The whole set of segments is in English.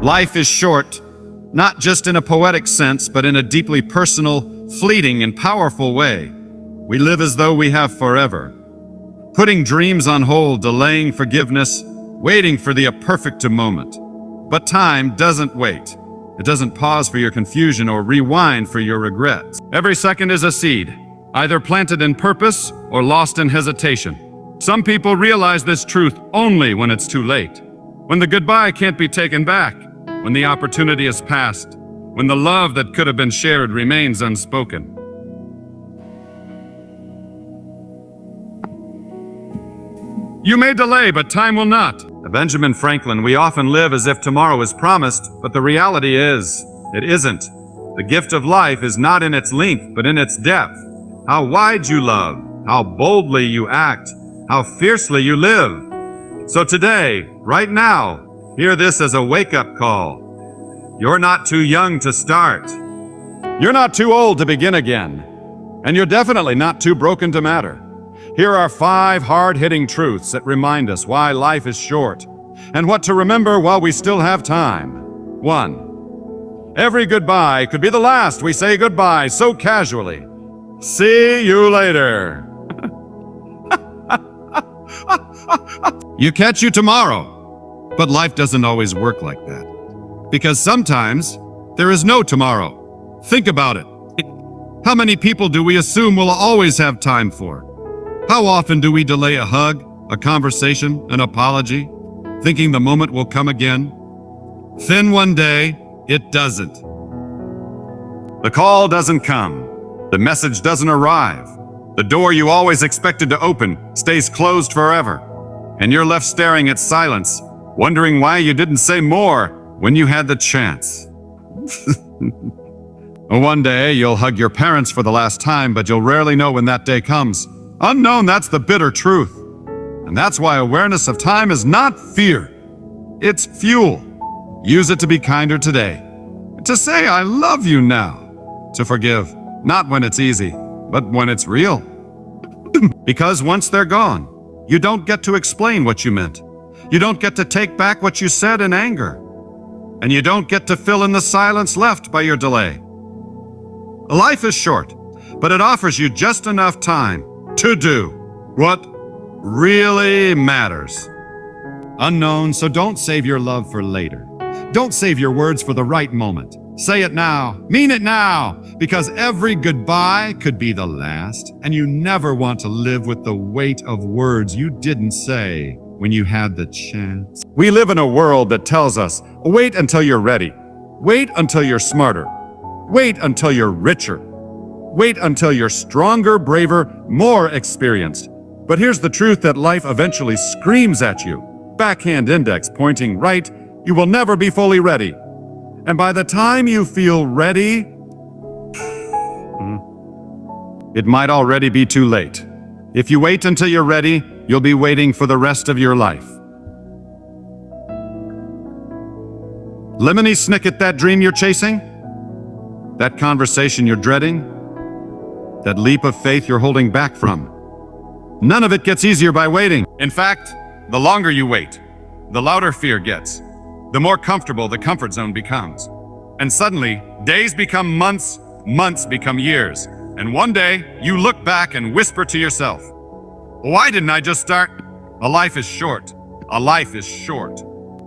Life is short, not just in a poetic sense, but in a deeply personal, fleeting, and powerful way. We live as though we have forever, putting dreams on hold, delaying forgiveness, waiting for the perfect moment. But time doesn't wait. It doesn't pause for your confusion or rewind for your regrets. Every second is a seed, either planted in purpose or lost in hesitation. Some people realize this truth only when it's too late, when the goodbye can't be taken back, when the opportunity is past, when the love that could have been shared remains unspoken. You may delay, but time will not. Benjamin Franklin, we often live as if tomorrow is promised, but the reality is, it isn't. The gift of life is not in its length, but in its depth. How wide you love, how boldly you act, how fiercely you live. So today, right now, hear this as a wake-up call. You're not too young to start. You're not too old to begin again. And you're definitely not too broken to matter. Here are 5 hard-hitting truths that remind us why life is short and what to remember while we still have time. 1. Every goodbye could be the last we say goodbye so casually. See you later. You catch you tomorrow. But life doesn't always work like that. Because sometimes there is no tomorrow. Think about it. How many people do we assume we'll always have time for? How often do we delay a hug, a conversation, an apology, thinking the moment will come again? Then one day, it doesn't. The call doesn't come. The message doesn't arrive. The door you always expected to open stays closed forever. And you're left staring at silence, wondering why you didn't say more when you had the chance. One day, you'll hug your parents for the last time, but you'll rarely know when that day comes. Unknown, that's the bitter truth. And that's why awareness of time is not fear. It's fuel. Use it to be kinder today. To say, I love you now. To forgive, not when it's easy, but when it's real. Because once they're gone, you don't get to explain what you meant. You don't get to take back what you said in anger. And you don't get to fill in the silence left by your delay. Life is short, but it offers you just enough time to do what really matters. Unknown, so don't save your love for later. Don't save your words for the right moment. Say it now, mean it now, because every goodbye could be the last, and you never want to live with the weight of words you didn't say when you had the chance. We live in a world that tells us, wait until you're ready. Wait until you're smarter. Wait until you're richer. Wait until you're stronger, braver, more experienced. But here's the truth that life eventually screams at you. Backhand index pointing right, you will never be fully ready. And by the time you feel ready, it might already be too late. If you wait until you're ready, you'll be waiting for the rest of your life. Lemony Snicket, that dream you're chasing? That conversation you're dreading? That leap of faith you're holding back from? None of it gets easier by waiting. In fact, the longer you wait, the louder fear gets. The more comfortable the comfort zone becomes. And suddenly, days become months, months become years. And one day, you look back and whisper to yourself, why didn't I just start? A life is short. A life is short.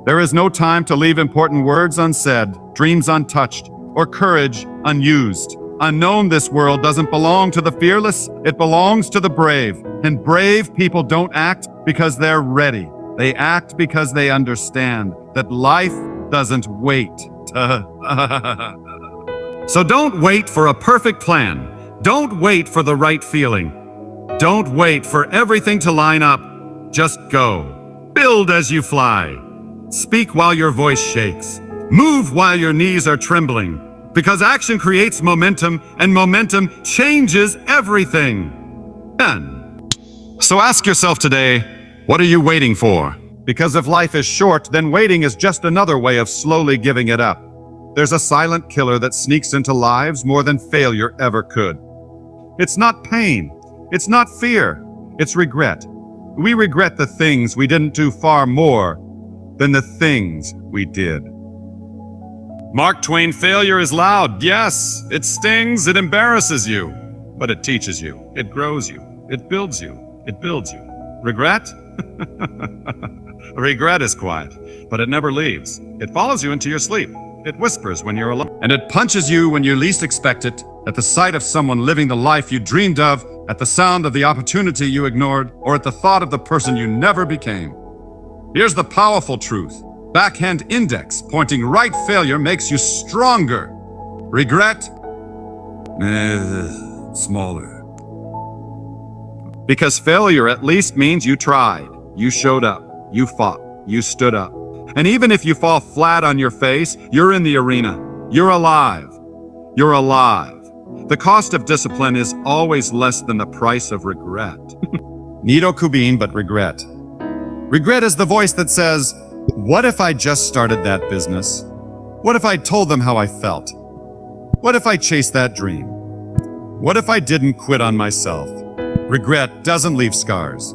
There is no time to leave important words unsaid, dreams untouched, or courage unused. Unknown, this world doesn't belong to the fearless, it belongs to the brave. And brave people don't act because they're ready. They act because they understand that life doesn't wait. So don't wait for a perfect plan. Don't wait for the right feeling. Don't wait for everything to line up. Just go. Build as you fly. Speak while your voice shakes. Move while your knees are trembling. Because action creates momentum, and momentum changes everything. So ask yourself today, what are you waiting for? Because if life is short, then waiting is just another way of slowly giving it up. There's a silent killer that sneaks into lives more than failure ever could. It's not pain. It's not fear. It's regret. We regret the things we didn't do far more than the things we did. Mark Twain, failure is loud. Yes, it stings, it embarrasses you, but it teaches you, it grows you, it builds you, it builds you. Regret? Regret is quiet, but it never leaves. It follows you into your sleep. It whispers when you're alone. And it punches you when you least expect it, at the sight of someone living the life you dreamed of, at the sound of the opportunity you ignored, or at the thought of the person you never became. Here's the powerful truth. Backhand index pointing right: failure makes you stronger. Regret? Smaller. Because failure at least means you tried, you showed up, you fought, you stood up. And even if you fall flat on your face, you're in the arena. You're alive. You're alive. The cost of discipline is always less than the price of regret. Nido Kubin, but regret. Regret is the voice that says, what if I just started that business? What if I told them how I felt? What if I chased that dream? What if I didn't quit on myself? Regret doesn't leave scars.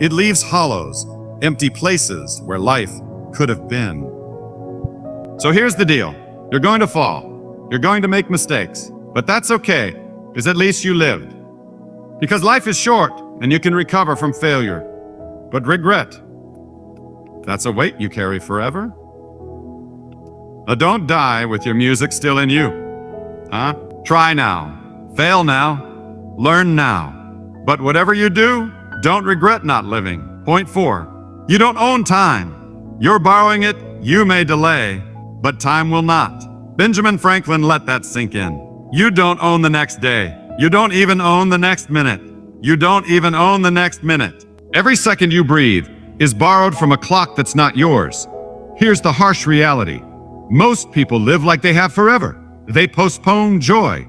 It leaves hollows, empty places where life could have been. So here's the deal. You're going to fall. You're going to make mistakes. But that's okay, because at least you lived. Because life is short, and you can recover from failure. But regret, that's a weight you carry forever. Don't die with your music still in you. Try now. Fail now. Learn now. But whatever you do, don't regret not living. Point 4. You don't own time. You're borrowing it, you may delay, but time will not. Benjamin Franklin let that sink in. You don't own the next day. You don't even own the next minute. You don't even own the next minute. Every second you breathe is borrowed from a clock that's not yours. Here's the harsh reality. Most people live like they have forever. They postpone joy.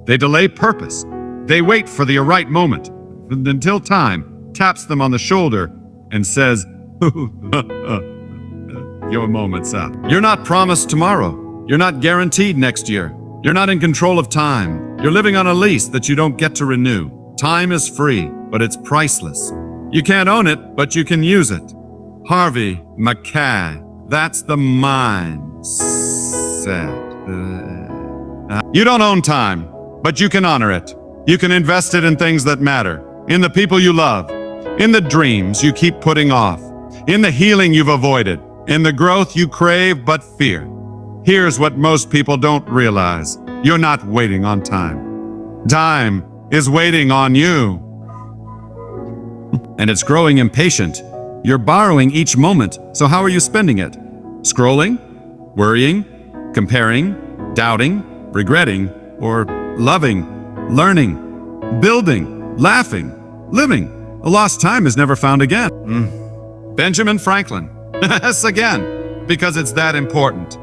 They delay purpose. They wait for the right moment until time taps them on the shoulder and says, your moment's up. You're not promised tomorrow. You're not guaranteed next year. You're not in control of time. You're living on a lease that you don't get to renew. Time is free, but it's priceless. You can't own it, but you can use it. Harvey Mackay. That's the mindset. You don't own time, but you can honor it. You can invest it in things that matter, in the people you love, in the dreams you keep putting off, in the healing you've avoided, in the growth you crave but fear. Here's what most people don't realize. You're not waiting on time. Time is waiting on you. And it's growing impatient. You're borrowing each moment, so how are you spending it? Scrolling? Worrying? Comparing? Doubting? Regretting? Or loving? Learning? Building? Laughing? Living? A lost time is never found again. Benjamin Franklin. Yes, again, because it's that important.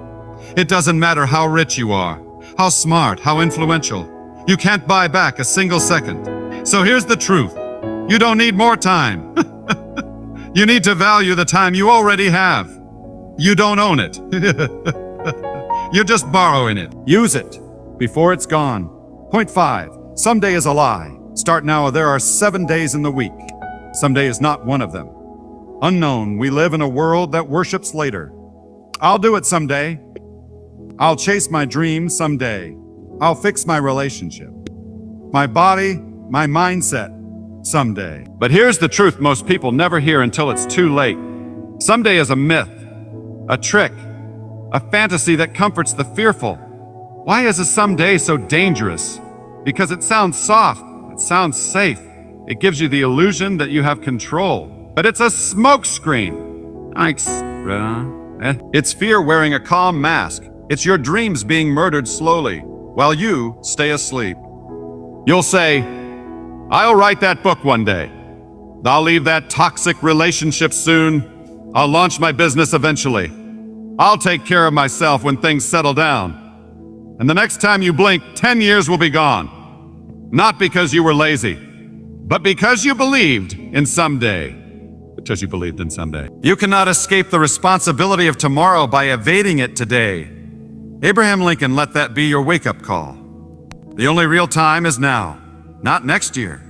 It doesn't matter how rich you are, how smart, how influential. You can't buy back a single second. So here's the truth. You don't need more time. You need to value the time you already have. You don't own it. You're just borrowing it. Use it before it's gone. Point 5. Someday is a lie. Start now. There are 7 days in the week. Someday is not one of them. Unknown, we live in a world that worships later. I'll do it someday. I'll chase my dreams someday. I'll fix my relationship, my body, my mindset someday. But here's the truth most people never hear until it's too late. Someday is a myth, a trick, a fantasy that comforts the fearful. Why is a someday so dangerous? Because it sounds soft, it sounds safe. It gives you the illusion that you have control. But it's a smokescreen. It's fear wearing a calm mask. It's your dreams being murdered slowly while you stay asleep. You'll say, I'll write that book one day. I'll leave that toxic relationship soon. I'll launch my business eventually. I'll take care of myself when things settle down. And the next time you blink, 10 years will be gone. Not because you were lazy, but because you believed in someday. Because you believed in someday. You cannot escape the responsibility of tomorrow by evading it today. Abraham Lincoln let that be your wake-up call. The only real time is now. Not next year.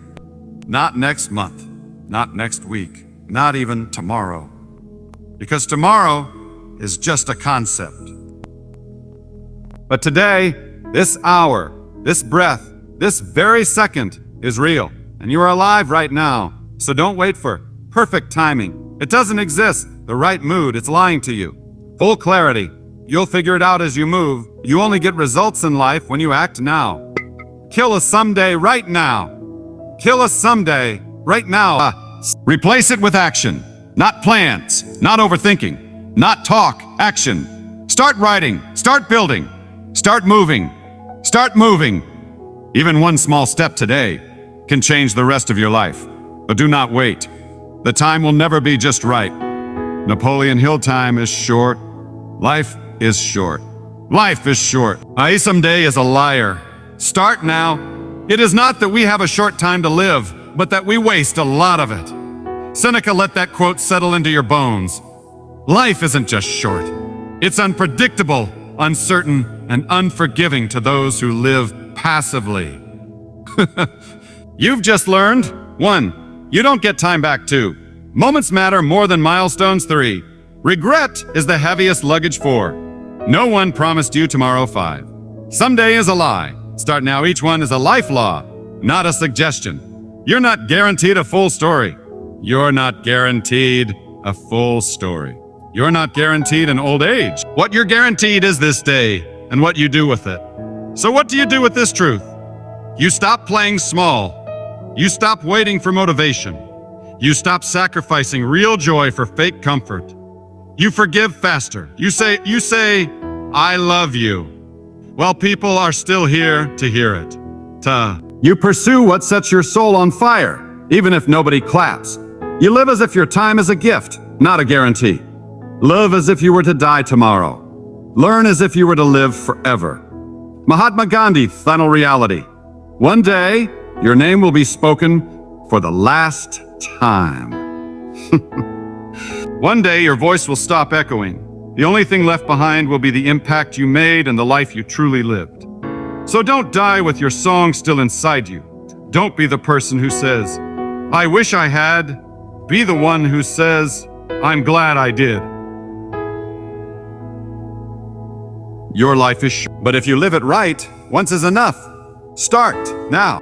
Not next month. Not next week. Not even tomorrow. Because tomorrow is just a concept. But today, this hour, this breath, this very second is real. And you are alive right now. So don't wait for perfect timing. It doesn't exist. The right mood, it's lying to you. Full clarity. You'll figure it out as you move. You only get results in life when you act now. Kill a someday right now. Kill a someday right now. Replace it with action. Not plans. Not overthinking. Not talk. Action. Start writing. Start building. Start moving. Start moving. Even one small step today can change the rest of your life. But do not wait. The time will never be just right. Napoleon Hill time is short. Life is short. Life is short. Someday is a liar. Start now. It is not that we have a short time to live, but that we waste a lot of it. Seneca let that quote settle into your bones. Life isn't just short. It's unpredictable, uncertain, and unforgiving to those who live passively. You've just learned 1. You don't get time back. 2. Moments matter more than milestones. 3. Regret is the heaviest luggage. 4. No one promised you tomorrow. 5. Someday is a lie. Start now. Each one is a life law, not a suggestion. You're not guaranteed a full story. You're not guaranteed a full story. You're not guaranteed an old age. What you're guaranteed is this day and what you do with it. So what do you do with this truth? You stop playing small. You stop waiting for motivation. You stop sacrificing real joy for fake comfort. You forgive faster. You say, I love you. Well, people are still here to hear it. You pursue what sets your soul on fire, even if nobody claps. You live as if your time is a gift, not a guarantee. Live as if you were to die tomorrow. Learn as if you were to live forever. Mahatma Gandhi, final reality. One day, your name will be spoken for the last time. One day, your voice will stop echoing. The only thing left behind will be the impact you made and the life you truly lived. So don't die with your song still inside you. Don't be the person who says, I wish I had. Be the one who says, I'm glad I did. Your life is short, but if you live it right, once is enough. Start now.